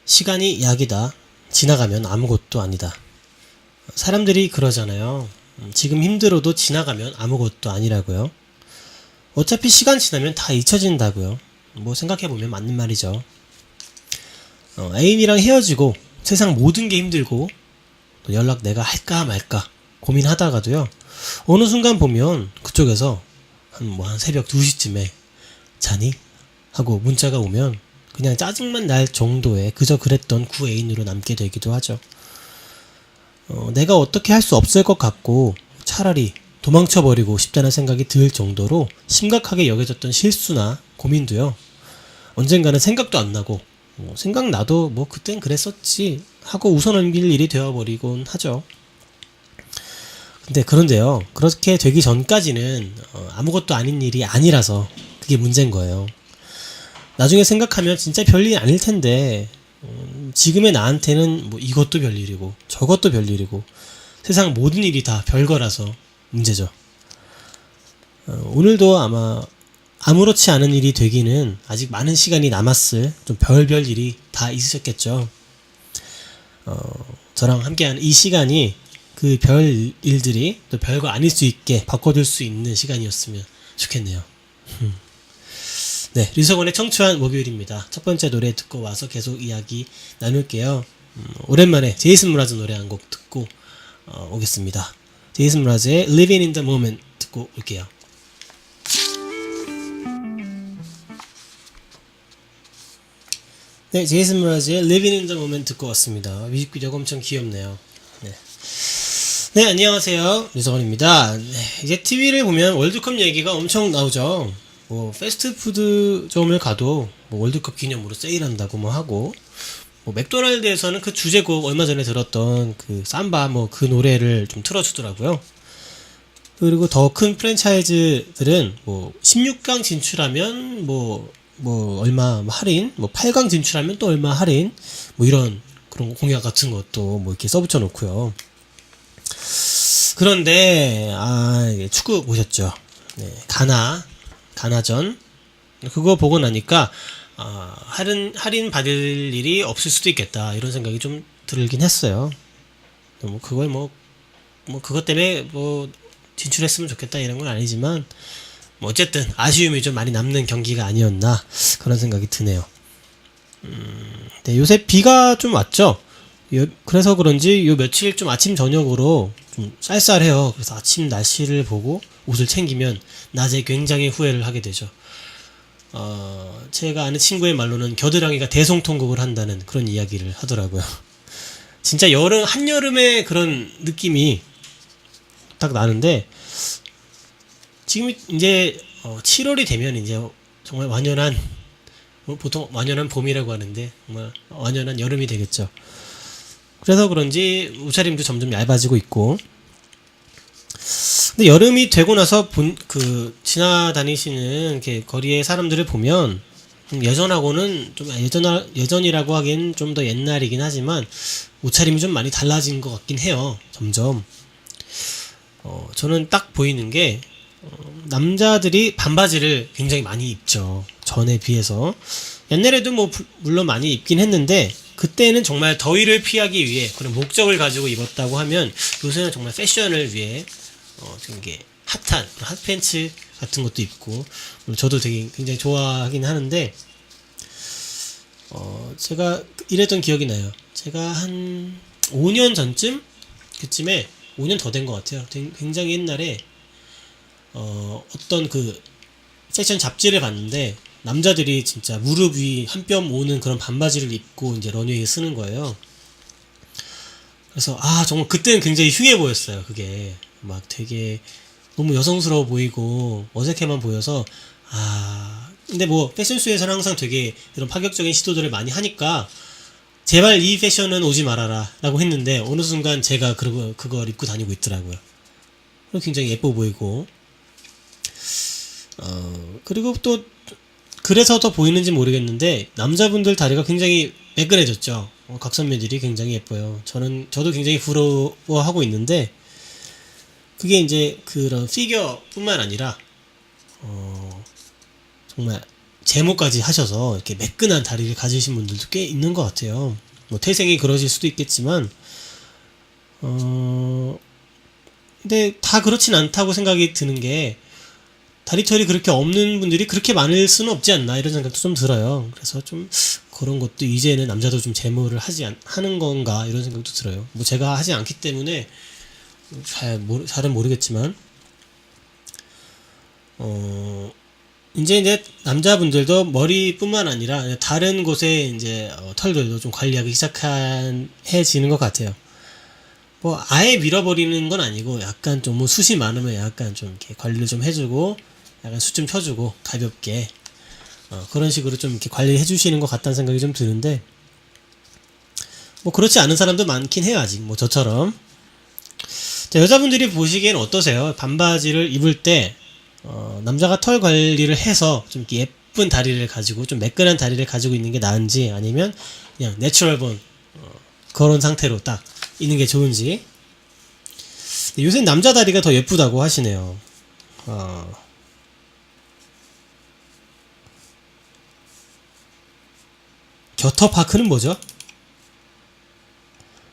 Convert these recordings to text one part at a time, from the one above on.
시간이 약이다. 지나가면 아무것도 아니다. 사람들이 그러잖아요. 지금 힘들어도 지나가면 아무것도 아니라고요. 어차피 시간 지나면 다 잊혀진다고요. 뭐 생각해보면 맞는 말이죠. 애인이랑 헤어지고 세상 모든 게 힘들고 또 연락 내가 할까 말까 고민하다가도요. 어느 순간 보면 그쪽에서 한 새벽 2시쯤에 자니? 하고 문자가 오면 그냥 짜증만 날 정도의 그저 그랬던 구애인으로 남게 되기도 하죠. 내가 어떻게 할 수 없을 것 같고 차라리 도망쳐버리고 싶다는 생각이 들 정도로 심각하게 여겨졌던 실수나 고민도요. 언젠가는 생각도 안 나고 생각나도 뭐 그땐 그랬었지 하고 웃어넘길 일이 되어버리곤 하죠. 근데 그런데요. 그렇게 되기 전까지는 아무것도 아닌 일이 아니라서 그게 문제인 거예요. 나중에 생각하면 진짜 별일 아닐 텐데 지금의 나한테는 뭐 이것도 별일이고 저것도 별일이고 세상 모든 일이 다 별거라서 문제죠. 오늘도 아마 아무렇지 않은 일이 되기는 아직 많은 시간이 남았을 좀 별별 일이 다 있으셨겠죠. 저랑 함께하는 이 시간이 그 별 일들이 또 별거 아닐 수 있게 바꿔줄 수 있는 시간이었으면 좋겠네요. 네, 류석원의 청초한 목요일입니다. 첫 번째 노래 듣고 와서 계속 이야기 나눌게요. 오랜만에 제이슨 무라즈 노래 한 곡 듣고 오겠습니다. 제이슨 무라즈의 Living in the Moment 듣고 올게요. 네, 제이슨 무라즈의 Living in the Moment 듣고 왔습니다. 뮤직비디오가 엄청 귀엽네요. 네, 안녕하세요. 류석원입니다. 네, 이제 TV를 보면 월드컵 얘기가 엄청 나오죠. 뭐 패스트푸드점을 가도 뭐 월드컵 기념으로 세일한다고 뭐 하고 뭐 맥도날드에서는 그 주제곡 얼마 전에 들었던 그 삼바 뭐 그 노래를 좀 틀어주더라고요. 그리고 더 큰 프랜차이즈들은 뭐 16강 진출하면 뭐 얼마 할인, 뭐 8강 진출하면 또 얼마 할인, 뭐 이런 그런 공약 같은 것도 뭐 이렇게 써붙여 놓고요. 그런데 축구 보셨죠? 네, 가나전 그거 보고 나니까 할인 받을 일이 없을 수도 있겠다 이런 생각이 좀 들긴 했어요. 뭐 그걸 뭐 그것 때문에 뭐 진출했으면 좋겠다 이런 건 아니지만 뭐 어쨌든 아쉬움이 좀 많이 남는 경기가 아니었나 그런 생각이 드네요. 네, 요새 비가 좀 왔죠. 그래서 그런지 요 며칠 좀 아침 저녁으로 좀 쌀쌀해요. 그래서 아침 날씨를 보고 옷을 챙기면 낮에 굉장히 후회를 하게 되죠. 제가 아는 친구의 말로는 겨드랑이가 대성통곡을 한다는 그런 이야기를 하더라고요. 진짜 한여름의 그런 느낌이 딱 나는데 지금 이제 7월이 되면 이제 정말 완연한 보통 완연한 봄이라고 하는데 정말 완연한 여름이 되겠죠. 그래서 그런지 옷차림도 점점 얇아지고 있고 근데 여름이 되고 나서 지나다니시는 이렇게 거리의 사람들을 보면 예전하고는 좀 예전이라고 하기엔 좀 더 옛날이긴 하지만 옷차림이 좀 많이 달라진 것 같긴 해요. 점점 저는 딱 보이는 게 남자들이 반바지를 굉장히 많이 입죠. 전에 비해서 옛날에도 뭐 물론 많이 입긴 했는데 그때는 정말 더위를 피하기 위해 그런 목적을 가지고 입었다고 하면 요새는 정말 패션을 위해 되게 핫한 핫팬츠 같은 것도 입고 저도 되게 굉장히 좋아하긴 하는데 제가 이랬던 기억이 나요. 제가 한 5년 전쯤 그쯤에 5년 더 된 것 같아요. 굉장히 옛날에 어떤 그 패션 잡지를 봤는데 남자들이 진짜 무릎 위 한 뼘 오는 그런 반바지를 입고 이제 런웨이에 쓰는 거예요. 그래서 정말 그때는 굉장히 흉해 보였어요. 그게 막 되게 너무 여성스러워 보이고 어색해만 보여서 근데 뭐 패션쇼에서는 항상 되게 이런 파격적인 시도들을 많이 하니까 제발 이 패션은 오지 말아라 라고 했는데 어느 순간 제가 그걸 입고 다니고 있더라고요. 굉장히 예뻐 보이고 그리고 또 그래서 더 보이는지 모르겠는데 남자분들 다리가 굉장히 매끈해졌죠. 각선미들이 굉장히 예뻐요. 저도 굉장히 부러워하고 있는데 그게 이제 그런 피겨뿐만 아니라 정말 제모까지 하셔서 이렇게 매끈한 다리를 가지신 분들도 꽤 있는 것 같아요. 뭐 태생이 그러실 수도 있겠지만 근데 다 그렇진 않다고 생각이 드는 게 다리털이 그렇게 없는 분들이 그렇게 많을 수는 없지 않나 이런 생각도 좀 들어요. 그래서 좀 그런 것도 이제는 남자도 좀 제모를 하는 건가 이런 생각도 들어요. 뭐 제가 하지 않기 때문에 잘은 모르겠지만 이제 남자분들도 머리뿐만 아니라 다른 곳에 이제 털들도 좀 관리하기 시작해지는 것 같아요. 뭐 아예 밀어버리는 건 아니고 약간 좀 뭐 숱이 많으면 약간 좀 이렇게 관리를 좀 해주고 약간 숱 좀 펴주고 가볍게 그런 식으로 좀 이렇게 관리해 주시는 것 같다는 생각이 좀 드는데 뭐 그렇지 않은 사람도 많긴 해요. 아직 뭐 저처럼. 자, 여자분들이 보시기엔 어떠세요? 반바지를 입을 때 남자가 털 관리를 해서 좀 이렇게 예쁜 다리를 가지고 좀 매끈한 다리를 가지고 있는 게 나은지 아니면 그냥 내추럴 본 그런 상태로 딱 있는 게 좋은지. 요새 남자 다리가 더 예쁘다고 하시네요. 겨터파크는 뭐죠?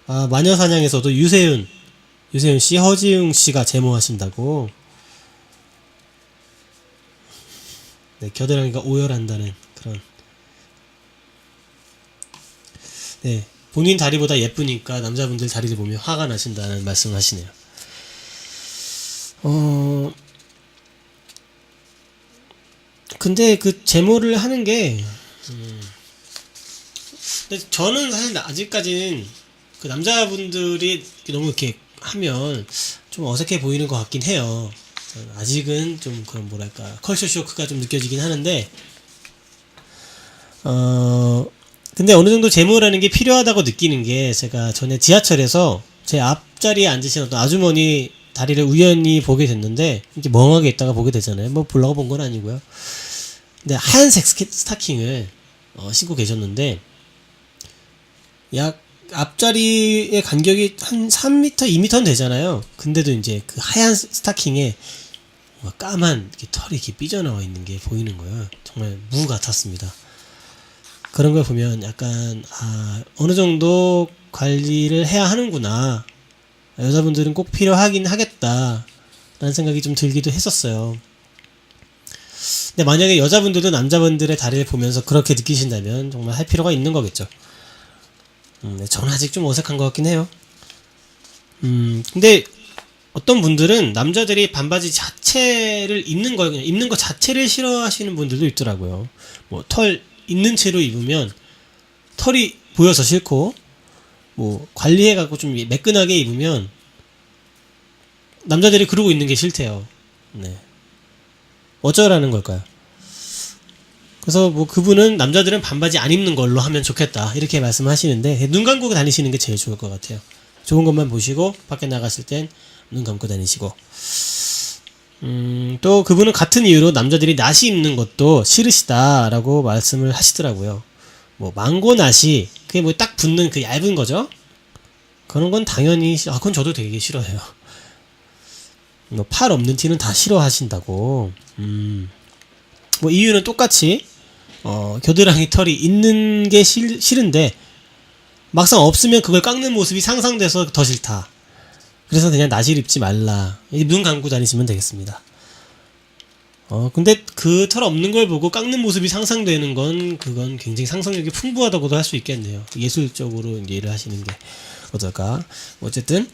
마녀사냥에서도 유세윤 씨, 허지웅 씨가 제모하신다고. 네, 겨드랑이가 오열한다는 그런. 네, 본인 다리보다 예쁘니까 남자분들 다리를 보면 화가 나신다는 말씀을 하시네요. 근데 그 제모를 하는 게, 근데 저는 사실 아직까지는 그 남자분들이 너무 이렇게 하면 좀 어색해 보이는 것 같긴 해요. 아직은 좀 그런 뭐랄까 컬처 쇼크가 좀 느껴지긴 하는데 근데 어느 정도 제모라는 게 필요하다고 느끼는 게 제가 전에 지하철에서 제 앞자리에 앉으신 어떤 아주머니 다리를 우연히 보게 됐는데 이렇게 멍하게 있다가 보게 되잖아요. 뭐 보려고 본 건 아니고요. 근데 하얀색 스타킹을 신고 계셨는데 약 앞자리의 간격이 한 3m, 2m는 되잖아요. 근데도 이제 그 하얀 스타킹에 까만 이렇게 털이 이렇게 삐져나와 있는 게 보이는 거예요. 정말 무 같았습니다. 그런 걸 보면 약간 어느 정도 관리를 해야 하는구나. 여자분들은 꼭 필요하긴 하겠다 라는 생각이 좀 들기도 했었어요. 근데 만약에 여자분들도 남자분들의 다리를 보면서 그렇게 느끼신다면 정말 할 필요가 있는 거겠죠. 저는 아직 좀 어색한 것 같긴 해요. 근데 어떤 분들은 남자들이 반바지 자체를 입는 거 자체를 싫어하시는 분들도 있더라고요. 뭐 털 있는 채로 입으면 털이 보여서 싫고, 뭐 관리해갖고 좀 매끈하게 입으면 남자들이 그러고 있는 게 싫대요. 네. 어쩌라는 걸까요? 그래서 뭐 그분은 남자들은 반바지 안 입는 걸로 하면 좋겠다 이렇게 말씀하시는데 눈 감고 다니시는 게 제일 좋을 것 같아요. 좋은 것만 보시고 밖에 나갔을 땐 눈 감고 다니시고. 또 그분은 같은 이유로 남자들이 나시 입는 것도 싫으시다라고 말씀을 하시더라고요. 뭐 망고 나시 그게 뭐 딱 붙는 그 얇은 거죠. 그런 건 당연히 그건 저도 되게 싫어해요. 뭐 팔 없는 티는 다 싫어하신다고. 뭐 이유는 똑같이 겨드랑이 털이 있는 게 싫은데 막상 없으면 그걸 깎는 모습이 상상돼서 더 싫다. 그래서 그냥 나시를 입지 말라. 눈 감고 다니시면 되겠습니다. 근데 그 털 없는 걸 보고 깎는 모습이 상상되는 건 그건 굉장히 상상력이 풍부하다고도 할 수 있겠네요. 예술적으로 이제 일을 하시는 게 어떨까. 어쨌든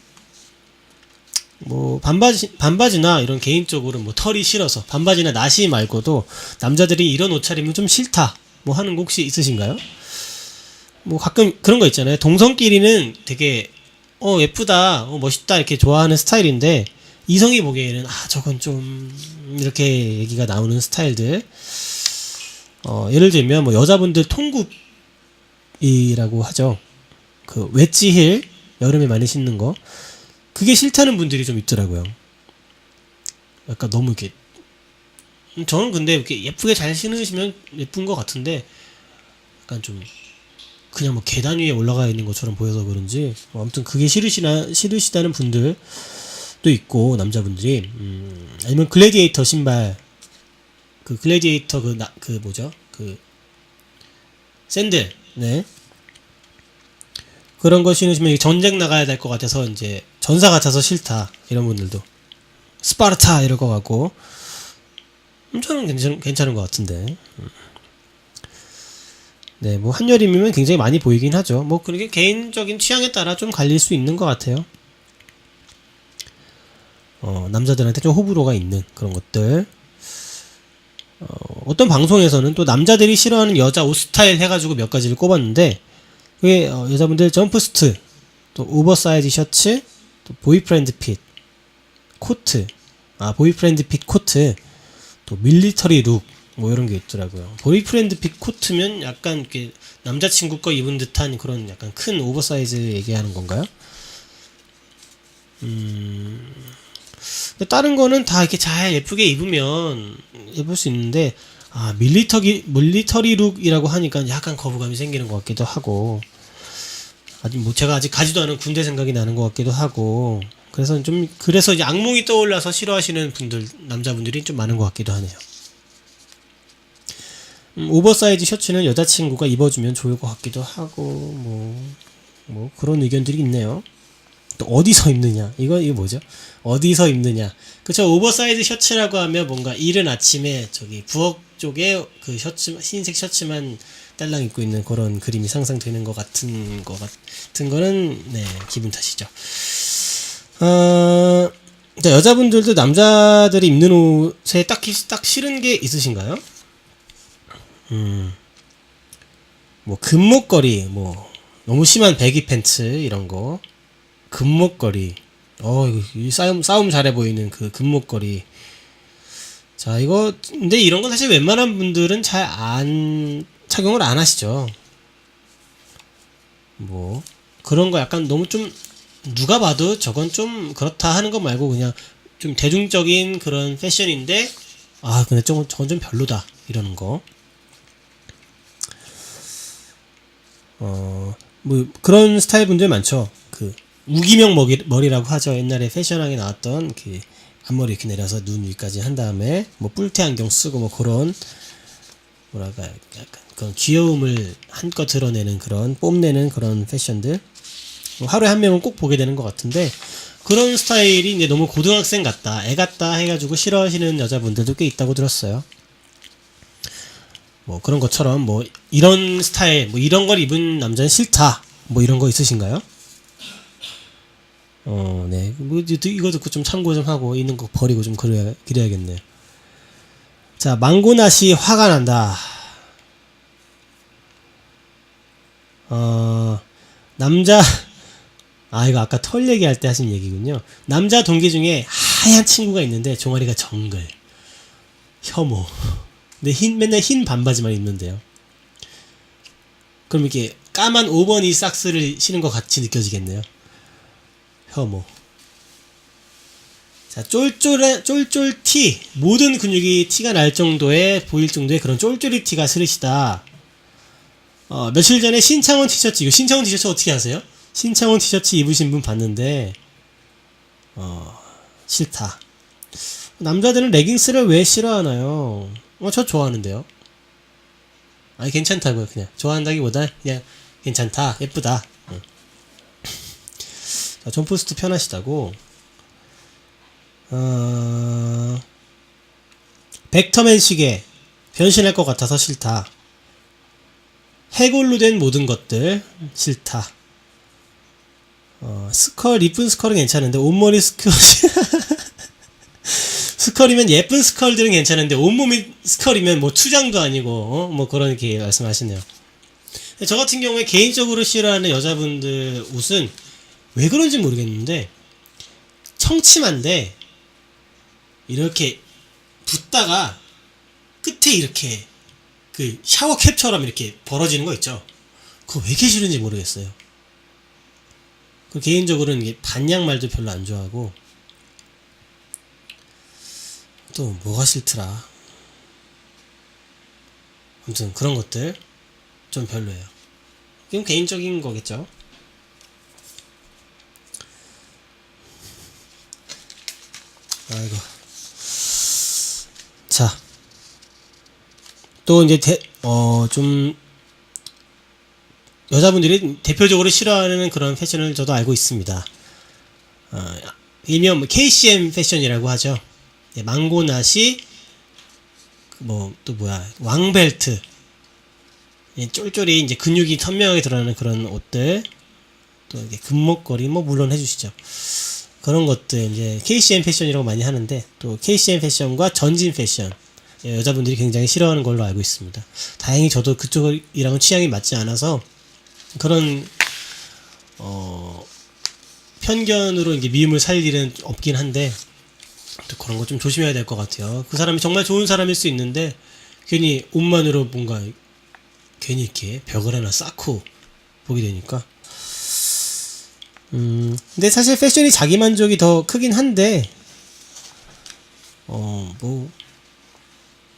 뭐 반바지나 이런 개인적으로 뭐 털이 싫어서 반바지나 나시 말고도 남자들이 이런 옷차림은 좀 싫다 뭐 하는 거 혹시 있으신가요? 뭐 가끔 그런 거 있잖아요. 동성끼리는 되게 예쁘다 멋있다 이렇게 좋아하는 스타일인데 이성이 보기에는 저건 좀 이렇게 얘기가 나오는 스타일들. 예를 들면 뭐 여자분들 통굽이라고 하죠. 그 웨지힐 여름에 많이 신는 거 그게 싫다는 분들이 좀 있더라고요. 약간 너무 이렇게 저는 근데 이렇게 예쁘게 잘 신으시면 예쁜 것 같은데 약간 좀 그냥 뭐 계단 위에 올라가 있는 것처럼 보여서 그런지 아무튼 그게 싫으시다는 분들도 있고 남자분들이 아니면 글래디에이터 신발 그 글래디에이터 그 뭐죠? 그 샌들, 네. 그런 거 신으시면 전쟁 나가야 될 것 같아서 이제 전사 같아서 싫다 이런 분들도 스파르타 이럴 것 같고 저는 괜찮은 것 같은데. 네, 뭐 한여름이면 굉장히 많이 보이긴 하죠. 뭐 그렇게 개인적인 취향에 따라 좀 갈릴 수 있는 것 같아요. 남자들한테 좀 호불호가 있는 그런 것들. 어떤 방송에서는 또 남자들이 싫어하는 여자 옷 스타일 해가지고 몇 가지를 꼽았는데 그게 여자분들 점프스트, 또 오버사이즈 셔츠, 또 보이프렌드 핏 코트, 보이프렌드 핏 코트, 또 밀리터리 룩 뭐 이런 게 있더라고요. 보이프렌드 핏 코트면 약간 이렇게 남자친구 거 입은 듯한 그런 약간 큰 오버사이즈 얘기하는 건가요? 근데 다른 거는 다 이렇게 잘 예쁘게 입으면 예쁠 수 있는데 밀리터리 룩이라고 하니까 약간 거부감이 생기는 것 같기도 하고 제가 아직 가지도 않은 군대 생각이 나는 것 같기도 하고 그래서 이제 악몽이 떠올라서 싫어하시는 분들 남자분들이 좀 많은 것 같기도 하네요. 오버사이즈 셔츠는 여자친구가 입어주면 좋을 것 같기도 하고 뭐 그런 의견들이 있네요. 또 어디서 입느냐 이거 뭐죠? 어디서 입느냐. 그쵸. 오버사이즈 셔츠라고 하면 뭔가 이른 아침에 저기 부엌 쪽에 그 셔츠 흰색 셔츠만 딸랑 입고 있는 그런 그림이 상상되는 것 같은 거는 네 기분 탓이죠. 여자분들도 남자들이 입는 옷에 딱 싫은 게 있으신가요? 뭐 금목걸이, 뭐 너무 심한 배기 팬츠 이런 거, 금목걸이, 이거 싸움 잘해 보이는 그 금목걸이. 자, 근데 이런 건 사실 웬만한 분들은 잘 착용을 안 하시죠. 뭐 그런 거 약간 너무 좀 누가 봐도 저건 좀 그렇다 하는 거 말고 그냥 좀 대중적인 그런 패션인데 근데 저건 좀 별로다 이러는 거. 뭐 그런 스타일 분들 많죠. 그 우기명 머리라고 하죠. 옛날에 패션하게 나왔던 그 앞머리 이렇게 내려서 눈 위까지 한 다음에 뭐 뿔테 안경 쓰고 뭐 그런 뭐랄까 약간 그런 귀여움을 한껏 드러내는 그런 뽐내는 그런 패션들 하루에 한 명은 꼭 보게 되는 것 같은데 그런 스타일이 이제 너무 고등학생 같다, 애 같다 해가지고 싫어하시는 여자분들도 꽤 있다고 들었어요. 뭐 그런 것처럼 뭐 이런 스타일 뭐 이런 걸 입은 남자는 싫다 뭐 이런 거 있으신가요? 네. 뭐 이거 듣고 좀 참고 좀 하고 있는 거 버리고 좀 그래야겠네요. 자, 망고낫이 화가 난다. 남자 이거 아까 털 얘기할 때 하신 얘기군요. 남자 동기 중에 하얀 친구가 있는데 종아리가 정글 혐오. 근데 맨날 흰 반바지만 입는데요. 그럼 이렇게 까만 5번이 삭스를 신은 것 같이 느껴지겠네요. 혐오. 자, 쫄쫄 티. 모든 근육이 티가 날 정도의, 보일 정도의 그런 쫄쫄이 티가 싫으시다. 며칠 전에 신창원 티셔츠, 이거 신창원 티셔츠 어떻게 아세요? 신창원 티셔츠 입으신 분 봤는데, 싫다. 남자들은 레깅스를 왜 싫어하나요? 저 좋아하는데요. 아니, 괜찮다고요, 그냥. 좋아한다기보다, 그냥, 괜찮다, 예쁘다. 자, 점프스트 편하시다고. 벡터맨 시계 변신할 것 같아서 싫다. 해골로 된 모든 것들 싫다. 이쁜 스컬은 괜찮은데 온머리 스컬이면 예쁜 스컬들은 괜찮은데 온몸이 스컬이면 뭐 투장도 아니고 뭐 그런 게 말씀하시네요. 저 같은 경우에 개인적으로 싫어하는 여자분들 옷은 왜 그런지 모르겠는데 청치마인데 이렇게 붓다가 끝에 이렇게 그 샤워캡처럼 이렇게 벌어지는 거 있죠. 그거 왜 이렇게 싫은지 모르겠어요. 그 개인적으로는 이게 반양말도 별로 안 좋아하고 또 뭐가 싫더라. 아무튼 그런 것들 좀 별로예요. 이건 개인적인 거겠죠. 아이고. 자, 또 이제 좀 여자분들이 대표적으로 싫어하는 그런 패션을 저도 알고 있습니다. 일명 KCM 패션이라고 하죠. 예, 망고나시, 뭐 또 뭐야, 왕벨트, 예, 쫄쫄이 이제 근육이 선명하게 드러나는 그런 옷들, 또 이게 금목걸이 뭐 물론 해주시죠. 그런 것들 이제 KCM 패션이라고 많이 하는데, 또 KCM 패션과 전진 패션, 예, 여자분들이 굉장히 싫어하는 걸로 알고 있습니다. 다행히 저도 그쪽이랑은 취향이 맞지 않아서 그런 편견으로 이제 미움을 살 일은 없긴 한데, 또 그런 거 좀 조심해야 될 것 같아요. 그 사람이 정말 좋은 사람일 수 있는데 괜히 옷만으로 뭔가 괜히 이렇게 벽을 하나 쌓고 보게 되니까. 근데 사실 패션이 자기 만족이 더 크긴 한데, 뭐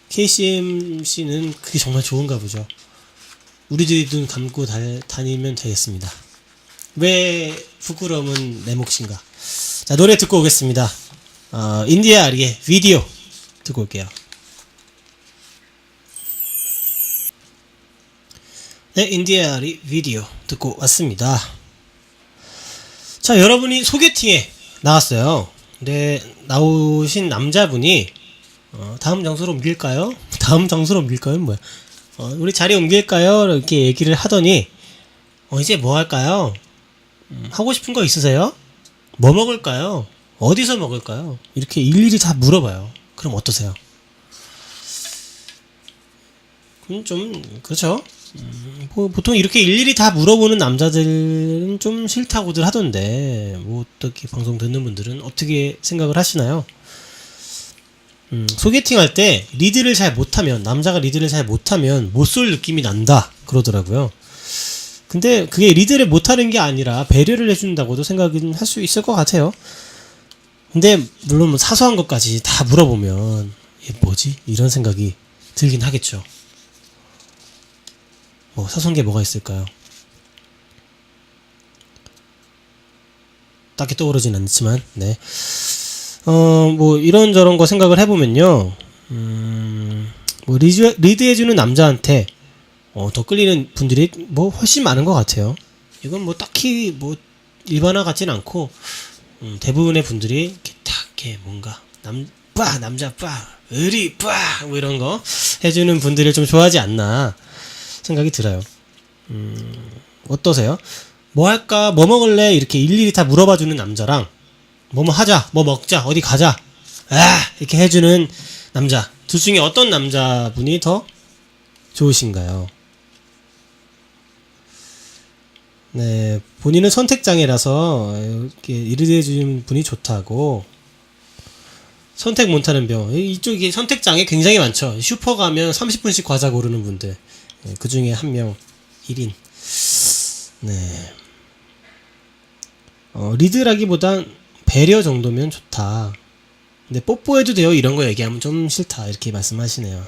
KCMC는 그게 정말 좋은가 보죠. 우리들이 눈 감고 다니면 되겠습니다. 왜 부끄러움은 내 몫인가. 자, 노래 듣고 오겠습니다. 인디아 아리의 비디오 듣고 올게요. 네, 인디아 아리 비디오 듣고 왔습니다. 자, 여러분이 소개팅에 나왔어요. 근데 나오신 남자분이 다음 장소로 옮길까요? 다음 장소로 옮길까요? 뭐야? 우리 자리 옮길까요? 이렇게 얘기를 하더니 이제 뭐 할까요? 하고 싶은 거 있으세요? 뭐 먹을까요? 어디서 먹을까요? 이렇게 일일이 다 물어봐요. 그럼 어떠세요? 좀 그렇죠. 뭐 보통 이렇게 일일이 다 물어보는 남자들은 좀 싫다고들 하던데, 뭐 어떻게 방송 듣는 분들은 어떻게 생각을 하시나요? 소개팅 할 때 리드를 잘 못하면, 남자가 리드를 잘 못하면 못 쏠 느낌이 난다 그러더라고요. 근데 그게 리드를 못하는 게 아니라 배려를 해준다고도 생각은 할 수 있을 것 같아요. 근데 물론 뭐 사소한 것까지 다 물어보면 이게 뭐지? 이런 생각이 들긴 하겠죠. 뭐 사소한 게 뭐가 있을까요? 딱히 떠오르진 않지만, 네. 뭐 이런저런 거 생각을 해보면요, 뭐 리드해주는 남자한테 더 끌리는 분들이 뭐 훨씬 많은 것 같아요. 이건 뭐 딱히 뭐 일반화 같진 않고, 대부분의 분들이 이렇게 딱 이렇게 뭔가 남자 의리 뭐 이런 거 해주는 분들을 좀 좋아하지 않나 생각이 들어요. 어떠세요? 뭐 할까? 뭐 먹을래? 이렇게 일일이 다 물어봐주는 남자랑, 뭐 하자, 뭐 먹자, 어디 가자, 이렇게 해주는 남자, 둘 중에 어떤 남자분이 더 좋으신가요? 네, 본인은 선택장애라서 이렇게 리드해주는 분이 좋다고. 선택 못하는 병, 이쪽이 선택장애 굉장히 많죠. 슈퍼 가면 30분씩 과자 고르는 분들, 그 중에 한 명 1인. 네. 리드라기보단 배려 정도면 좋다. 근데 뽀뽀해도 돼요 이런 거 얘기하면 좀 싫다 이렇게 말씀하시네요.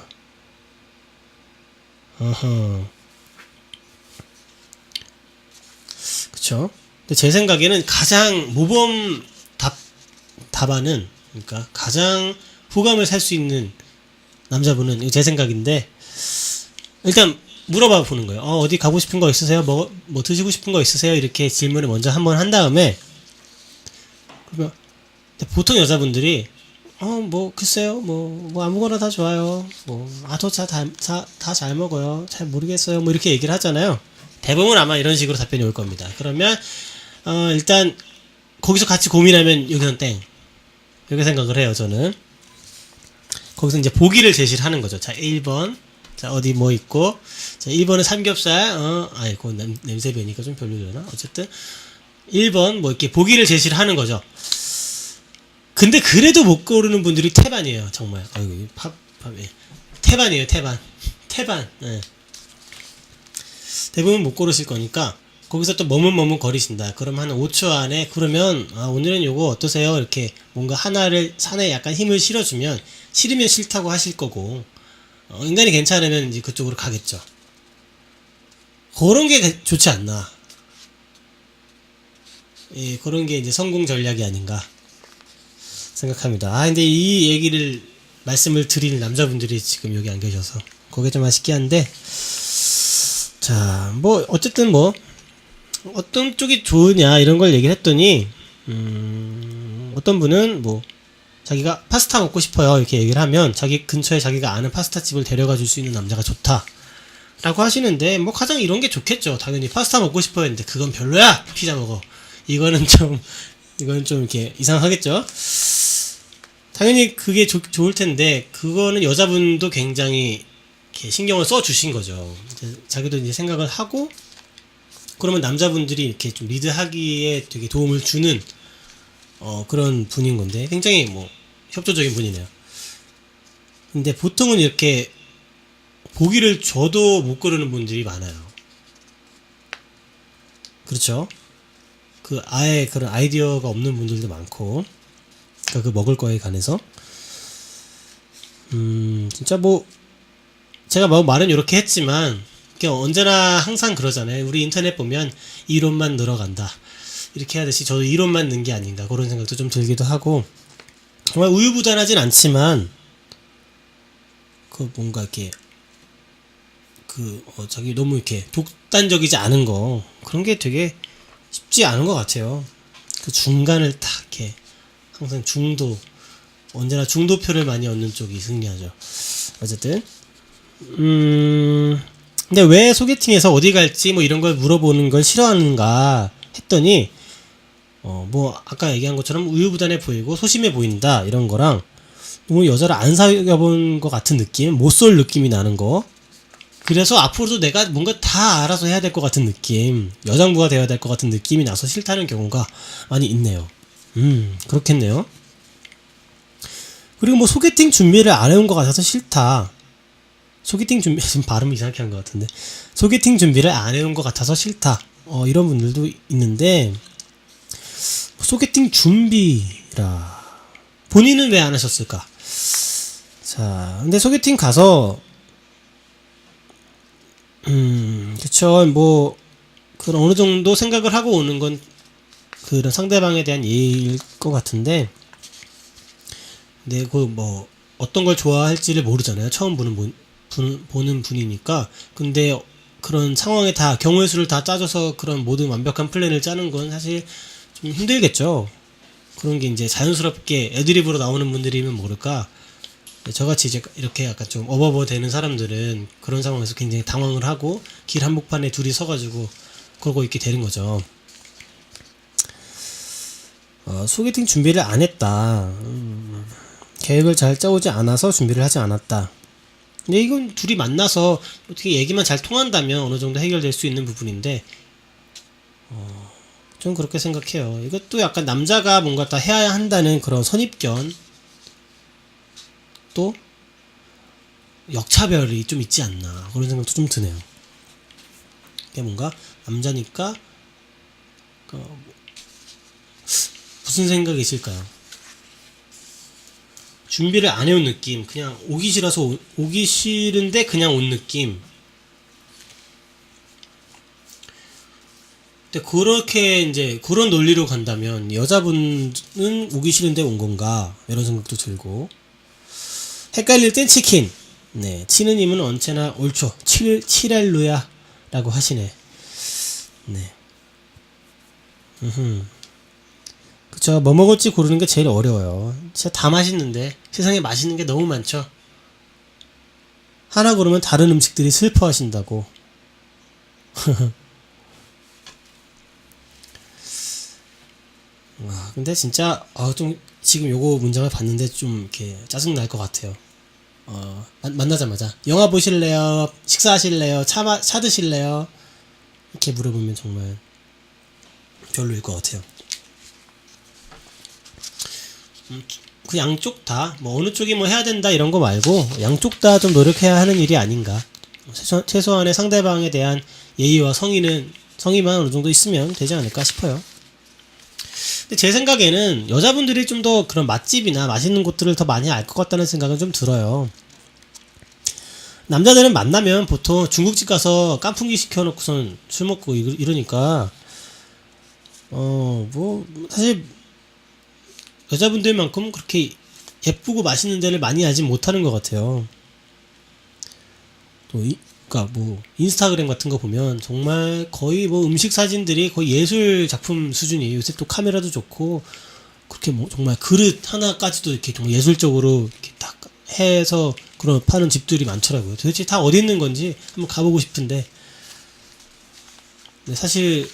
그쵸? 근데 제 생각에는 가장 모범 답안은, 그러니까 가장 호감을 살 수 있는 남자분은, 제 생각인데, 일단 물어봐 보는 거예요. 어디 가고 싶은 거 있으세요? 뭐 드시고 싶은 거 있으세요? 이렇게 질문을 먼저 한번 한 다음에, 그러면 보통 여자분들이 뭐 글쎄요, 뭐 아무거나 다 좋아요. 저 다 잘 먹어요. 잘 모르겠어요. 뭐 이렇게 얘기를 하잖아요. 대부분 아마 이런 식으로 답변이 올 겁니다. 그러면 일단 거기서 같이 고민하면 여기는 땡. 이렇게 생각을 해요, 저는. 거기서 이제 보기를 제시를 하는 거죠. 자, 1번. 자, 어디 뭐 있고. 자, 1번은 삼겹살. 아이고, 냄새 배니까 좀 별로려나? 어쨌든 1번 뭐 이렇게 보기를 제시를 하는 거죠. 근데 그래도 못 고르는 분들이 태반이에요, 정말. 아이고, 예. 태반이에요, 태반. 네. 대부분 못 고르실 거니까 거기서 또 머뭇머뭇 거리신다. 그럼 한 5초 안에, 그러면 오늘은 요거 어떠세요? 이렇게 뭔가 하나를 산에 약간 힘을 실어주면, 싫으면 싫다고 하실 거고, 인간이 괜찮으면 이제 그쪽으로 가겠죠. 그런 게 좋지 않나. 예, 그런 게 이제 성공 전략이 아닌가 생각합니다. 근데 이 얘기를 말씀을 드릴 남자분들이 지금 여기 안 계셔서 그게 좀 아쉽긴 한데, 자, 뭐 어쨌든 뭐 어떤 쪽이 좋으냐 이런 걸 얘기를 했더니 어떤 분은 뭐 자기가 파스타 먹고 싶어요 이렇게 얘기를 하면 자기 근처에 자기가 아는 파스타 집을 데려가 줄 수 있는 남자가 좋다 라고 하시는데, 뭐 가장 이런 게 좋겠죠. 당연히 파스타 먹고 싶어요 했는데 그건 별로야 피자 먹어, 이거는 좀 이렇게 이상하겠죠. 당연히 그게 좋을 텐데, 그거는 여자분도 굉장히 이렇게 신경을 써 주신 거죠. 이제 자기도 이제 생각을 하고, 그러면 남자분들이 이렇게 좀 리드하기에 되게 도움을 주는 그런 분인 건데, 굉장히 뭐 협조적인 분이네요. 근데 보통은 이렇게 보기를 줘도 못 고르는 분들이 많아요. 그렇죠? 그 아예 그런 아이디어가 없는 분들도 많고, 그러니까 그 먹을 거에 관해서 진짜 뭐 제가 뭐 말은 이렇게 했지만 언제나 항상 그러잖아요. 우리 인터넷 보면 이론만 늘어간다 이렇게 하듯이 저도 이론만 는 게 아닌가 그런 생각도 좀 들기도 하고, 정말 우유부단하진 않지만 그 뭔가 이렇게 자기 너무 이렇게 독단적이지 않은 거, 그런 게 되게 쉽지 않은 것 같아요. 그 중간을 딱 이렇게 항상 언제나 중도표를 많이 얻는 쪽이 승리하죠. 어쨌든 근데 왜 소개팅에서 어디 갈지 뭐 이런 걸 물어보는 걸 싫어하는가 했더니 뭐 아까 얘기한 것처럼 우유부단해 보이고 소심해 보인다 이런 거랑, 너무 여자를 안 사귀어본 것 같은 느낌, 못쏠 느낌이 나는 거, 그래서 앞으로도 내가 뭔가 다 알아서 해야 될 것 같은 느낌, 여장부가 되어야 될 것 같은 느낌이 나서 싫다는 경우가 많이 있네요. 그렇겠네요. 그리고 뭐 소개팅 준비를 안 해온 것 같아서 싫다. 지금 발음 이상하게 한 것 같은데, 소개팅 준비를 안 해온 것 같아서 싫다. 이런 분들도 있는데, 소개팅 준비라. 본인은 왜 안 하셨을까? 자, 근데 소개팅 가서, 그쵸. 뭐, 그런 어느 정도 생각을 하고 오는 건 그런 상대방에 대한 예의일 것 같은데, 근데 뭐, 어떤 걸 좋아할지를 모르잖아요. 처음 보는 분이니까. 근데 그런 상황에 다 경우의 수를 다 짜줘서 그런 모든 완벽한 플랜을 짜는 건 사실 좀 힘들겠죠. 그런 게 이제 자연스럽게 애드립으로 나오는 분들이면 모를까, 저같이 이제 이렇게 약간 좀 어버버 되는 사람들은 그런 상황에서 굉장히 당황을 하고 길 한복판에 둘이 서가지고 그러고 있게 되는 거죠. 소개팅 준비를 안 했다. 계획을 잘 짜오지 않아서 준비를 하지 않았다. 근데 이건 둘이 만나서 어떻게 얘기만 잘 통한다면 어느 정도 해결될 수 있는 부분인데, 좀 그렇게 생각해요. 이것도 약간 남자가 뭔가 다 해야 한다는 그런 선입견, 또 역차별이 좀 있지 않나 그런 생각도 좀 드네요. 이게 뭔가 남자니까 무슨 생각이실까요? 준비를 안 해온 느낌, 그냥 오기 싫은데 그냥 온 느낌. 근데 그렇게 이제 그런 논리로 간다면 여자분은 오기 싫은데 온 건가 이런 생각도 들고, 헷갈릴 땐 치킨. 네, 치느님은 언제나 옳죠. 칠할루야 라고 하시네. 네. 그쵸. 뭐 먹을지 고르는 게 제일 어려워요. 진짜 다 맛있는데 세상에 맛있는 게 너무 많죠. 하나 고르면 다른 음식들이 슬퍼하신다고. 와, 근데 진짜 좀 지금 요거 문장을 봤는데 좀 이렇게 짜증 날 것 같아요. 만나자마자 영화 보실래요? 식사하실래요? 차 드실래요? 이렇게 물어보면 정말 별로일 것 같아요. 그 양쪽 다 뭐 어느 쪽이 뭐 해야 된다 이런 거 말고 양쪽 다 좀 노력해야 하는 일이 아닌가. 최소한의 상대방에 대한 예의와 성의만 어느 정도 있으면 되지 않을까 싶어요. 근데 제 생각에는 여자분들이 좀 더 그런 맛집이나 맛있는 곳들을 더 많이 알 것 같다는 생각은 좀 들어요. 남자들은 만나면 보통 중국집 가서 깐풍기 시켜놓고선 술 먹고 이러니까 뭐 사실 여자분들만큼 그렇게 예쁘고 맛있는 데를 많이 알지 못하는 것 같아요. 그러니까 뭐 인스타그램 같은 거 보면 정말 거의 뭐 음식 사진들이 거의 예술 작품 수준이에요. 요새 또 카메라도 좋고 그렇게 뭐 정말 그릇 하나까지도 이렇게 정말 예술적으로 이렇게 딱 해서 그런 파는 집들이 많더라고요. 도대체 다 어디 있는 건지 한번 가보고 싶은데, 근데 사실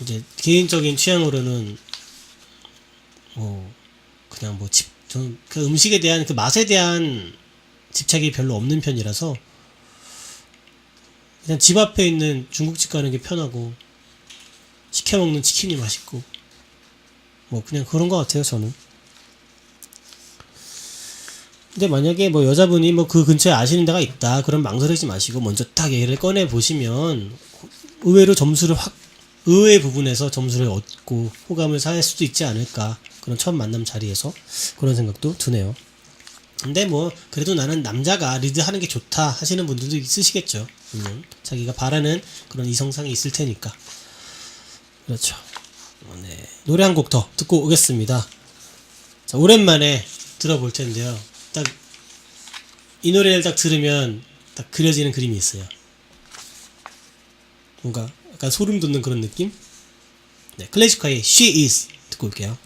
이제 개인적인 취향으로는 뭐 그냥 뭐 저는 그 음식에 대한 그 맛에 대한 집착이 별로 없는 편이라서 그냥 집 앞에 있는 중국집 가는 게 편하고 시켜 먹는 치킨이 맛있고 뭐 그냥 그런 것 같아요, 저는. 근데 만약에 뭐 여자분이 뭐 그 근처에 아시는 데가 있다, 그럼 망설이지 마시고 먼저 딱 얘기를 꺼내 보시면 의외로 의외의 부분에서 점수를 얻고 호감을 살 수도 있지 않을까, 그런 처음 만남 자리에서 그런 생각도 드네요. 근데 뭐 그래도 나는 남자가 리드하는 게 좋다 하시는 분들도 있으시겠죠. 물론 자기가 바라는 그런 이성상이 있을 테니까. 그렇죠. 네. 노래 한 곡 더 듣고 오겠습니다. 자, 오랜만에 들어볼 텐데요. 딱 이 노래를 딱 들으면 딱 그려지는 그림이 있어요. 뭔가 약간 소름 돋는 그런 느낌? 네, 클래식화의 She Is 듣고 올게요.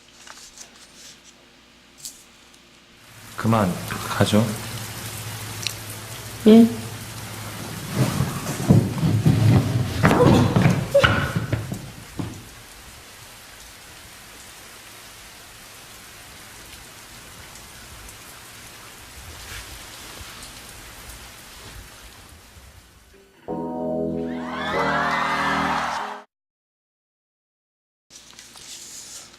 그만 가죠. 응?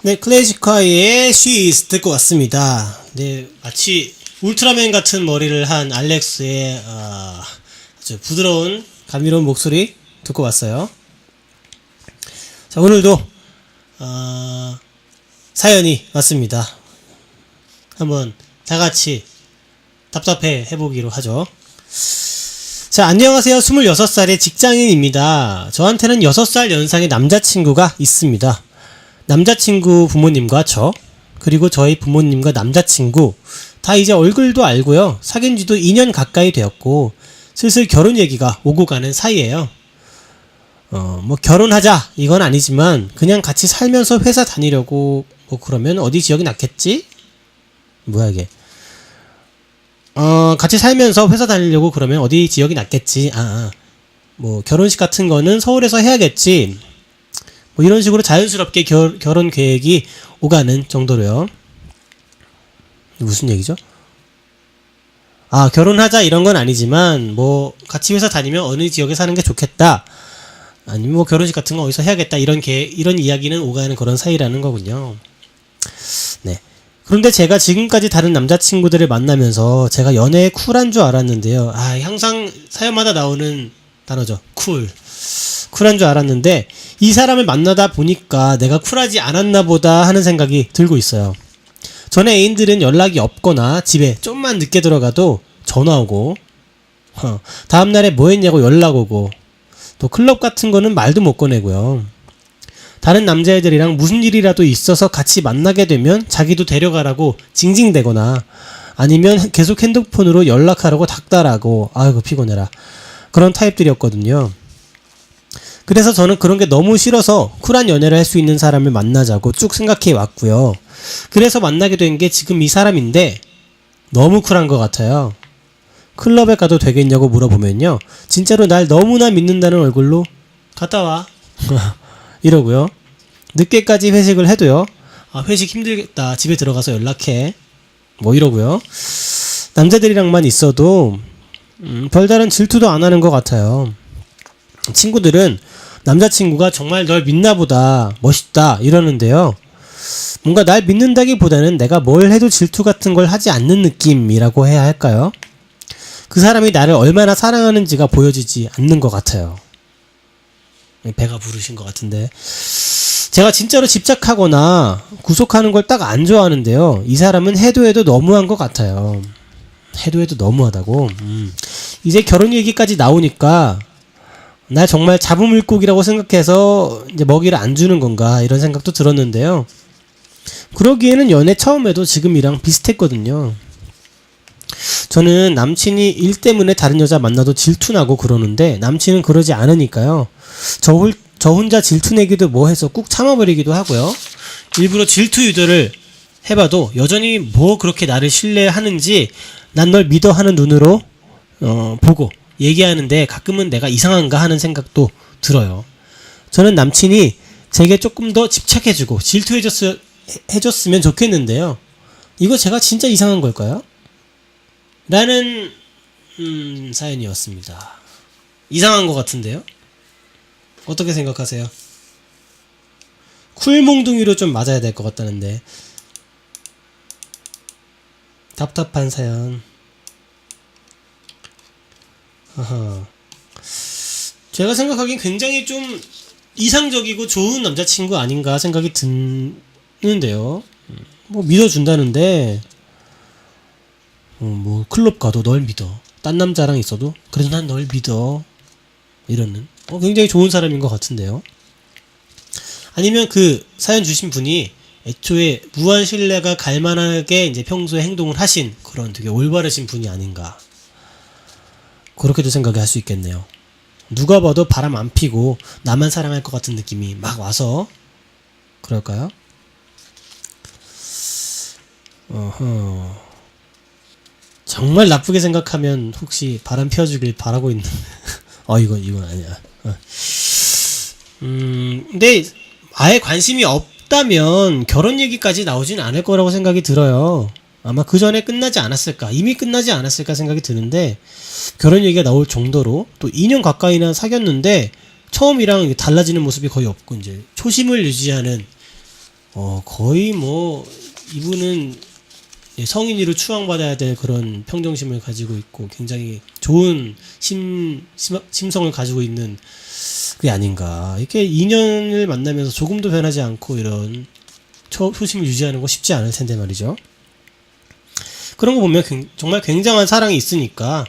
네, 클래식화의 She Is 듣고 왔습니다. 네, 마치 울트라맨 같은 머리를 한 알렉스의 아주 부드러운 감미로운 목소리 듣고 왔어요. 자, 오늘도 사연이 왔습니다. 한번 다같이 답답해 해보기로 하죠. 자, 안녕하세요. 26살의 직장인입니다. 저한테는 6살 연상의 남자친구가 있습니다. 남자친구 부모님과 저, 그리고 저희 부모님과 남자친구 다 이제 얼굴도 알고요. 사귄 지도 2년 가까이 되었고 슬슬 결혼 얘기가 오고 가는 사이예요. 뭐 결혼하자 이건 아니지만 그냥 같이 살면서 회사 다니려고, 뭐 그러면 어디 지역이 낫겠지? 뭐야 이게? 같이 살면서 회사 다니려고 그러면 어디 지역이 낫겠지? 뭐 결혼식 같은 거는 서울에서 해야겠지. 뭐 이런 식으로 자연스럽게 결혼 계획이 오가는 정도로요. 무슨 얘기죠? 결혼하자 이런 건 아니지만 뭐 같이 회사 다니면 어느 지역에 사는 게 좋겠다, 아니면 뭐 결혼식 같은 거 어디서 해야겠다, 이런 이야기는 오가는 그런 사이라는 거군요. 네. 그런데 제가 지금까지 다른 남자친구들을 만나면서 제가 연애에 쿨한 줄 알았는데요. 항상 사연마다 나오는 단어죠. 쿨한 줄 알았는데 이 사람을 만나다 보니까 내가 쿨하지 않았나 보다 하는 생각이 들고 있어요. 전에 애인들은 연락이 없거나 집에 좀만 늦게 들어가도 전화 오고, 다음날에 뭐 했냐고 연락 오고, 또 클럽 같은 거는 말도 못 꺼내고요. 다른 남자애들이랑 무슨 일이라도 있어서 같이 만나게 되면 자기도 데려가라고 징징대거나, 아니면 계속 핸드폰으로 연락하라고 닥달하고, 아이고 피곤해라, 그런 타입들이었거든요. 그래서 저는 그런 게 너무 싫어서 쿨한 연애를 할 수 있는 사람을 만나자고 쭉 생각해 왔고요. 그래서 만나게 된 게 지금 이 사람인데 너무 쿨한 것 같아요. 클럽에 가도 되겠냐고 물어보면요, 진짜로 날 너무나 믿는다는 얼굴로 갔다 와 이러고요. 늦게까지 회식을 해도요, 회식 힘들겠다, 집에 들어가서 연락해, 뭐 이러고요. 남자들이랑만 있어도 별다른 질투도 안 하는 것 같아요. 친구들은 남자친구가 정말 널 믿나보다, 멋있다 이러는데요, 뭔가 날 믿는다기보다는 내가 뭘 해도 질투 같은 걸 하지 않는 느낌이라고 해야 할까요? 그 사람이 나를 얼마나 사랑하는지가 보여지지 않는 것 같아요. 배가 부르신 것 같은데, 제가 진짜로 집착하거나 구속하는 걸 딱 안 좋아하는데요, 이 사람은 해도 너무한 것 같아요. 해도 너무하다고. 이제 결혼 얘기까지 나오니까 날 정말 잡음물고기라고 생각해서 이제 먹이를 안 주는 건가, 이런 생각도 들었는데요. 그러기에는 연애 처음에도 지금이랑 비슷했거든요. 저는 남친이 일 때문에 다른 여자 만나도 질투나고 그러는데 남친은 그러지 않으니까요. 저 혼자 질투내기도 뭐 해서 꾹 참아버리기도 하고요. 일부러 질투 유도를 해봐도 여전히 뭐 그렇게 나를 신뢰하는지 난 널 믿어 하는 눈으로 보고 얘기하는데 가끔은 내가 이상한가 하는 생각도 들어요. 저는 남친이 제게 조금 더 집착해주고 질투해줬으면 좋겠는데요. 이거 제가 진짜 이상한 걸까요? 라는 사연이었습니다. 이상한 것 같은데요? 어떻게 생각하세요? 쿨몽둥이로 좀 맞아야 될 것 같다는데. 답답한 사연. 아하. 제가 생각하기엔 굉장히 좀 이상적이고 좋은 남자친구 아닌가 생각이 드는데요. 뭐 믿어준다는데 뭐 클럽 가도 널 믿어. 딴 남자랑 있어도 그래도 난 널 믿어. 이러는 굉장히 좋은 사람인 것 같은데요. 아니면 그 사연 주신 분이 애초에 무한 신뢰가 갈만하게 이제 평소에 행동을 하신 그런 되게 올바르신 분이 아닌가. 그렇게도 생각할 수 있겠네요. 누가 봐도 바람 안 피고 나만 사랑할 것 같은 느낌이 막 와서 그럴까요? 정말 나쁘게 생각하면 혹시 바람 피워주길 바라고 있는 이건 아니야. 근데 아예 관심이 없다면 결혼 얘기까지 나오진 않을 거라고 생각이 들어요. 아마 그 전에 끝나지 않았을까, 이미 끝나지 않았을까 생각이 드는데, 결혼 얘기가 나올 정도로 또 2년 가까이나 사귀었는데 처음이랑 달라지는 모습이 거의 없고 이제 초심을 유지하는 거의 뭐 이분은 성인이로 추앙받아야 될 그런 평정심을 가지고 있고 굉장히 좋은 심성을 가지고 있는 그게 아닌가. 이렇게 2년을 만나면서 조금도 변하지 않고 이런 초심을 유지하는 거 쉽지 않을 텐데 말이죠. 그런 거 보면 정말 굉장한 사랑이 있으니까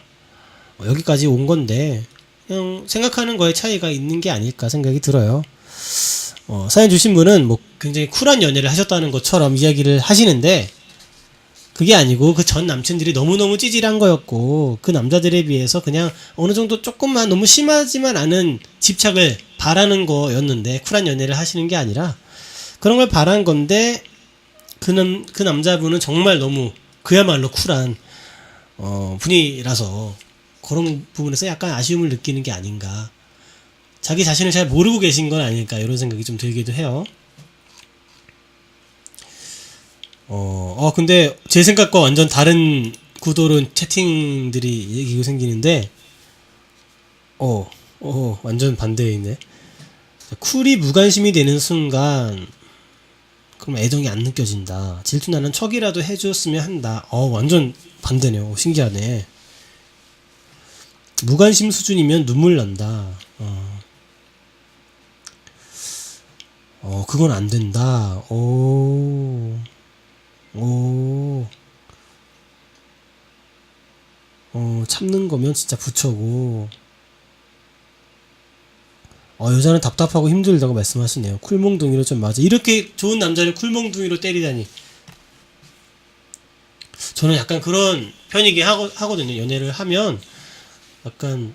여기까지 온 건데 그냥 생각하는 거에 차이가 있는 게 아닐까 생각이 들어요. 사연 주신 분은 뭐 굉장히 쿨한 연애를 하셨다는 것처럼 이야기를 하시는데 그게 아니고 그 전 남친들이 너무너무 찌질한 거였고 그 남자들에 비해서 그냥 어느 정도 조금만 너무 심하지만 않은 집착을 바라는 거였는데 쿨한 연애를 하시는 게 아니라 그런 걸 바란 건데 그 남자분은 정말 너무 그야말로 쿨한 분이라서 그런 부분에서 약간 아쉬움을 느끼는 게 아닌가. 자기 자신을 잘 모르고 계신 건 아닐까 이런 생각이 좀 들기도 해요. 근데 제 생각과 완전 다른 구도로 채팅들이 얘기가 생기는데 완전 반대에 있네. 쿨이 무관심이 되는 순간 그럼 애정이 안 느껴진다. 질투나는 척이라도 해줬으면 한다. 완전 반대네요. 신기하네. 무관심 수준이면 눈물 난다. 그건 안 된다. 참는 거면 진짜 부처고. 여자는 답답하고 힘들다고 말씀하시네요. 쿨몽둥이로 좀 맞아. 이렇게 좋은 남자를 쿨몽둥이로 때리다니. 저는 약간 그런 편이긴 하거든요. 연애를 하면 약간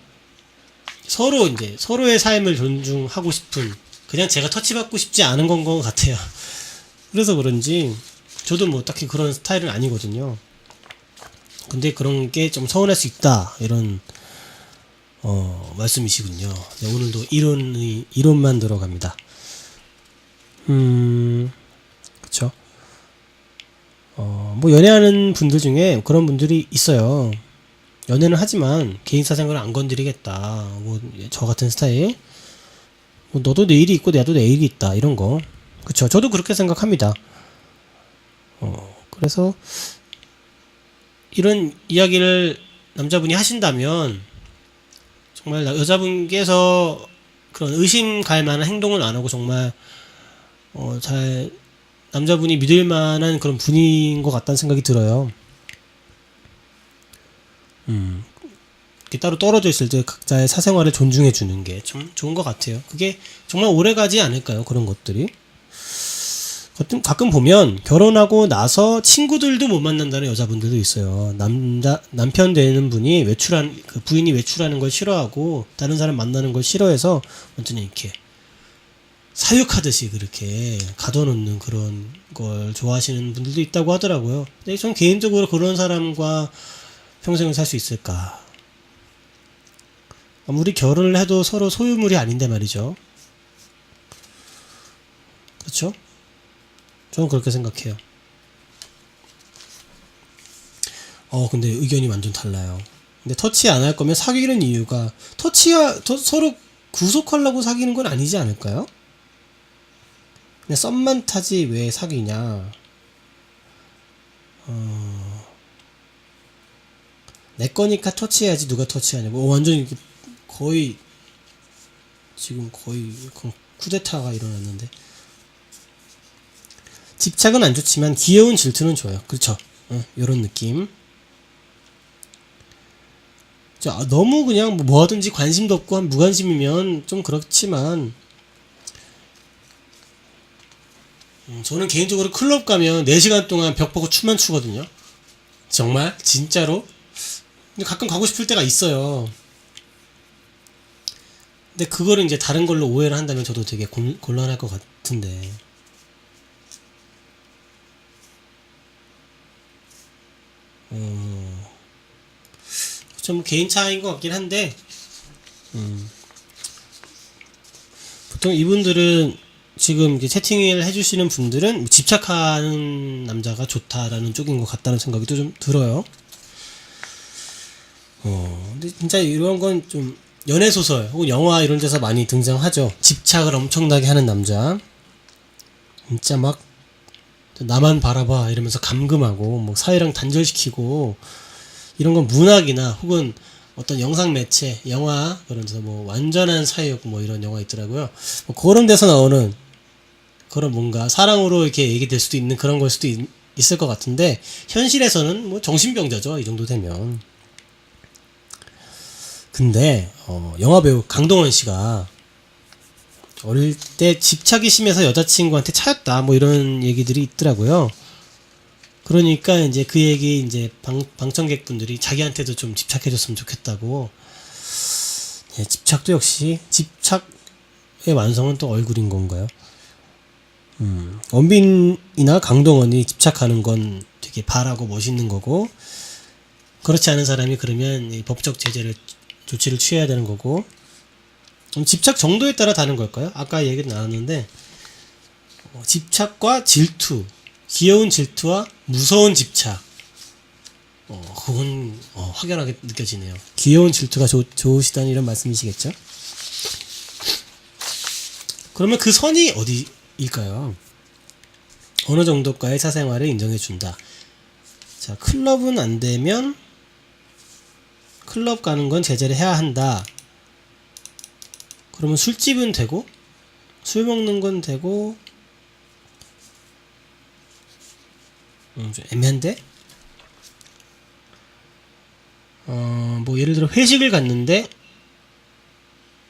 서로 이제 서로의 삶을 존중하고 싶은, 그냥 제가 터치받고 싶지 않은 건 것 같아요. 그래서 그런지 저도 뭐 딱히 그런 스타일은 아니거든요. 근데 그런 게 좀 서운할 수 있다 이런 말씀이시군요. 네, 오늘도 이론만 들어갑니다. 그쵸. 뭐 연애하는 분들 중에 그런 분들이 있어요. 연애는 하지만 개인 사생활을 안 건드리겠다. 뭐 저 같은 스타일. 뭐 너도 내일이 있고 나도 내일이 있다 이런 거. 그쵸. 저도 그렇게 생각합니다. 그래서 이런 이야기를 남자분이 하신다면 정말 여자분께서 그런 의심 갈 만한 행동을 안 하고 정말 잘 남자분이 믿을 만한 그런 분인 것 같다는 생각이 들어요. 이렇게 따로 떨어져 있을 때 각자의 사생활을 존중해 주는 게 참 좋은 것 같아요. 그게 정말 오래 가지 않을까요? 그런 것들이. 가끔 보면 결혼하고 나서 친구들도 못 만난다는 여자분들도 있어요. 남편 되는 분이 그 부인이 외출하는 걸 싫어하고 다른 사람 만나는 걸 싫어해서 완전히 이렇게 사육하듯이 그렇게 가둬놓는 그런 걸 좋아하시는 분들도 있다고 하더라고요. 근데 전 개인적으로 그런 사람과 평생을 살 수 있을까? 아무리 결혼을 해도 서로 소유물이 아닌데 말이죠. 그렇죠? 저는 그렇게 생각해요. 근데 의견이 완전 달라요. 근데 터치 안 할 거면 사귀는 이유가 서로 구속하려고 사귀는 건 아니지 않을까요? 그냥 썸만 타지 왜 사귀냐? 내 거니까 터치해야지 누가 터치하냐고. 완전 거의 지금 거의 쿠데타가 일어났는데. 집착은 안 좋지만 귀여운 질투는 좋아요. 그렇죠? 요런 느낌. 너무 그냥 뭐 하든지 관심도 없고 한 무관심이면 좀 그렇지만 저는 개인적으로 클럽 가면 4시간 동안 벽 보고 춤만 추거든요. 정말 진짜로. 근데 가끔 가고 싶을 때가 있어요. 근데 그거를 이제 다른 걸로 오해를 한다면 저도 되게 곤란할 것 같은데. 좀 개인 차이인 것 같긴 한데, 보통 이분들은 지금 이제 채팅을 해주시는 분들은 집착하는 남자가 좋다라는 쪽인 것 같다는 생각이 또 좀 들어요. 근데 진짜 이런 건 좀 연애소설 혹은 영화 이런 데서 많이 등장하죠. 집착을 엄청나게 하는 남자. 진짜 막 나만 바라봐 이러면서 감금하고 뭐 사회랑 단절시키고 이런 건 문학이나 혹은 어떤 영상 매체, 영화 그런 데서 뭐 완전한 사회였고 뭐 이런 영화 있더라고요. 뭐 그런 데서 나오는 그런 뭔가 사랑으로 이렇게 얘기될 수도 있는 그런 걸 수도 있을 것 같은데 현실에서는 뭐 정신병자죠. 이 정도 되면. 근데 영화배우 강동원 씨가 어릴 때 집착이 심해서 여자친구한테 차였다 뭐 이런 얘기들이 있더라고요. 그러니까 이제 그 얘기 이제 방청객분들이 자기한테도 좀 집착해줬으면 좋겠다고. 집착도 역시 집착의 완성은 또 얼굴인 건가요? 원빈이나 강동원이 집착하는 건 되게 바라고 멋있는 거고 그렇지 않은 사람이 그러면 이 법적 조치를 취해야 되는 거고 집착 정도에 따라 다른 걸까요? 아까 얘기도 나눴는데 집착과 질투, 귀여운 질투와 무서운 집착 그건 확연하게 느껴지네요. 귀여운 질투가 좋으시다는 이런 말씀이시겠죠? 그러면 그 선이 어디일까요? 어느 정도까지 사생활을 인정해준다. 자, 클럽은 안 되면 클럽 가는 건 제재를 해야 한다. 그러면 술집은 되고 술 먹는 건 되고 좀 애매한데? 뭐 예를 들어 회식을 갔는데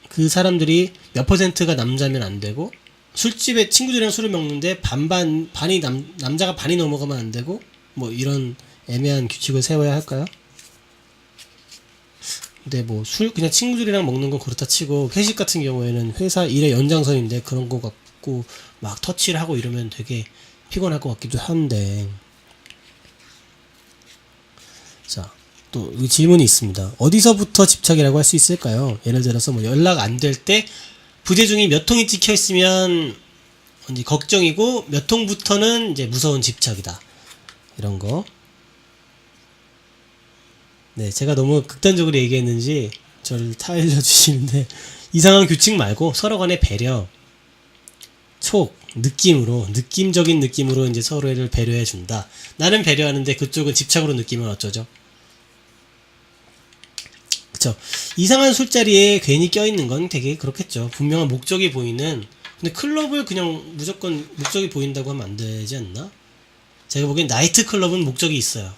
그 사람들이 몇 퍼센트가 남자면 안 되고 술집에 친구들이랑 술을 먹는데 반이 남자가 반이 넘어가면 안 되고 뭐 이런 애매한 규칙을 세워야 할까요? 근데 뭐 그냥 친구들이랑 먹는 건 그렇다 치고 회식 같은 경우에는 회사 일의 연장선인데 그런 거 갖고 막 터치를 하고 이러면 되게 피곤할 것 같기도 한데. 자, 또 질문이 있습니다. 어디서부터 집착이라고 할 수 있을까요? 예를 들어서 뭐 연락 안 될 때 부재중이 몇 통이 찍혀 있으면 이제 걱정이고 몇 통부터는 이제 무서운 집착이다. 이런 거. 네, 제가 너무 극단적으로 얘기했는지 저를 타일러 주시는데 이상한 규칙 말고 서로 간의 배려, 느낌적인 느낌으로 이제 서로를 배려해 준다. 나는 배려하는데 그쪽은 집착으로 느끼면 어쩌죠? 그쵸? 이상한 술자리에 괜히 껴있는 건 되게 그렇겠죠. 분명한 목적이 보이는. 근데 클럽을 그냥 무조건 목적이 보인다고 하면 안 되지 않나? 제가 보기엔 나이트 클럽은 목적이 있어요.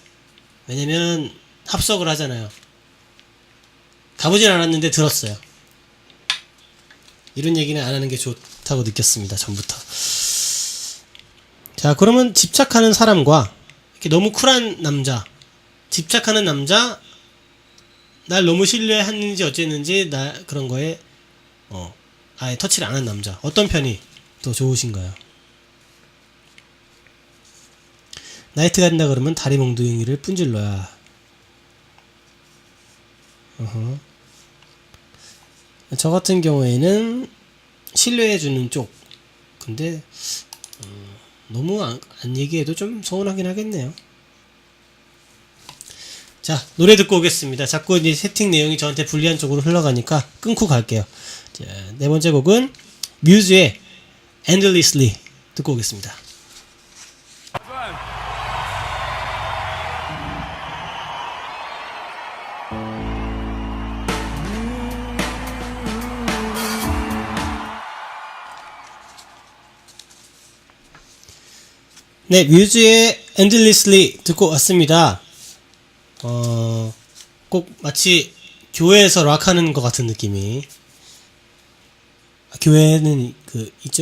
왜냐면 합석을 하잖아요. 가보진 않았는데 들었어요. 이런 얘기는 안 하는 게 좋다고 느꼈습니다. 전부터. 자, 그러면 집착하는 사람과 이렇게 너무 쿨한 남자, 집착하는 남자, 날 너무 신뢰했는지 어쨌는지 그런 거에 아예 터치를 안 한 남자, 어떤 편이 더 좋으신가요? 나이트 간다 그러면 다리 몽둥이를 분질러야. 어허. 저 같은 경우에는 신뢰해주는 쪽. 근데 너무 안 얘기해도 좀 서운하긴 하겠네요. 자, 노래 듣고 오겠습니다. 자꾸 이제 세팅 내용이 저한테 불리한 쪽으로 흘러가니까 끊고 갈게요. 자, 네 번째 곡은 뮤즈의 Endlessly 듣고 오겠습니다. 네, 뮤즈의 Endlessly 듣고 왔습니다. 꼭 마치 교회에서 락하는 것 같은 느낌이. 교회는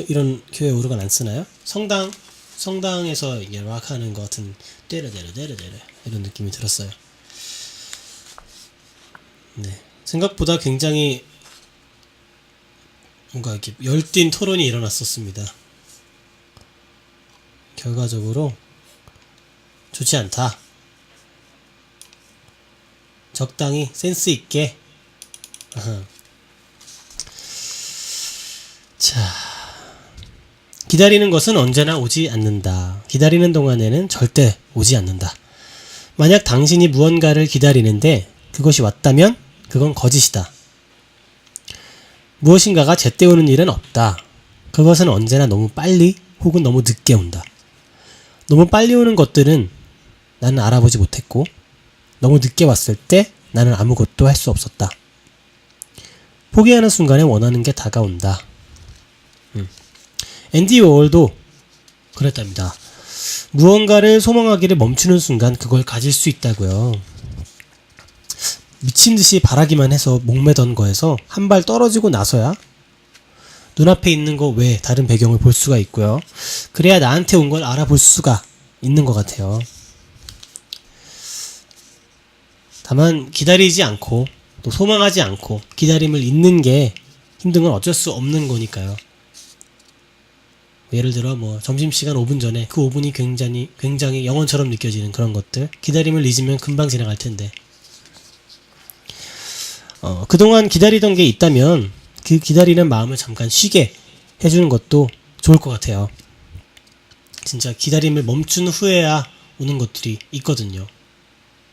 이런 교회 오르간 안 쓰나요? 성당에서 이게 락하는 것 같은 때려때려 이런 느낌이 들었어요. 네, 생각보다 굉장히 뭔가 이렇게 열띤 토론이 일어났었습니다. 결과적으로 좋지 않다. 적당히 센스 있게. 자, 기다리는 것은 언제나 오지 않는다. 기다리는 동안에는 절대 오지 않는다. 만약 당신이 무언가를 기다리는데 그것이 왔다면 그건 거짓이다. 무엇인가가 제때 오는 일은 없다. 그것은 언제나 너무 빨리 혹은 너무 늦게 온다. 너무 빨리 오는 것들은 나는 알아보지 못했고, 너무 늦게 왔을 때 나는 아무것도 할 수 없었다. 포기하는 순간에 원하는 게 다가온다. 앤디 워홀도 그랬답니다. 무언가를 소망하기를 멈추는 순간 그걸 가질 수 있다고요. 미친듯이 바라기만 해서 목매던 거에서 한 발 떨어지고 나서야 눈앞에 있는 거 외에 다른 배경을 볼 수가 있고요. 그래야 나한테 온 걸 알아볼 수가 있는 것 같아요. 다만 기다리지 않고 또 소망하지 않고 기다림을 잇는 게 힘든 건 어쩔 수 없는 거니까요. 예를 들어 점심시간 5분 전에 그 5분이 굉장히 영원처럼 느껴지는 그런 것들, 기다림을 잊으면 금방 지나갈 텐데 그동안 기다리던 게 있다면 그 기다리는 마음을 잠깐 쉬게 해주는 것도 좋을 것 같아요. 진짜 기다림을 멈춘 후에야 오는 것들이 있거든요.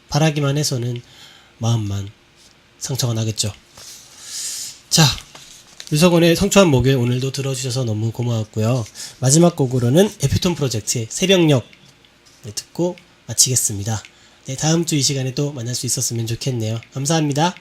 바라기만 해서는 마음만 상처가 나겠죠. 자, 유석원의 성초한 목요일 오늘도 들어주셔서 너무 고마웠고요. 마지막 곡으로는 에피톤 프로젝트의 새벽녘 듣고 마치겠습니다. 네, 다음 주 이 시간에 또 만날 수 있었으면 좋겠네요. 감사합니다.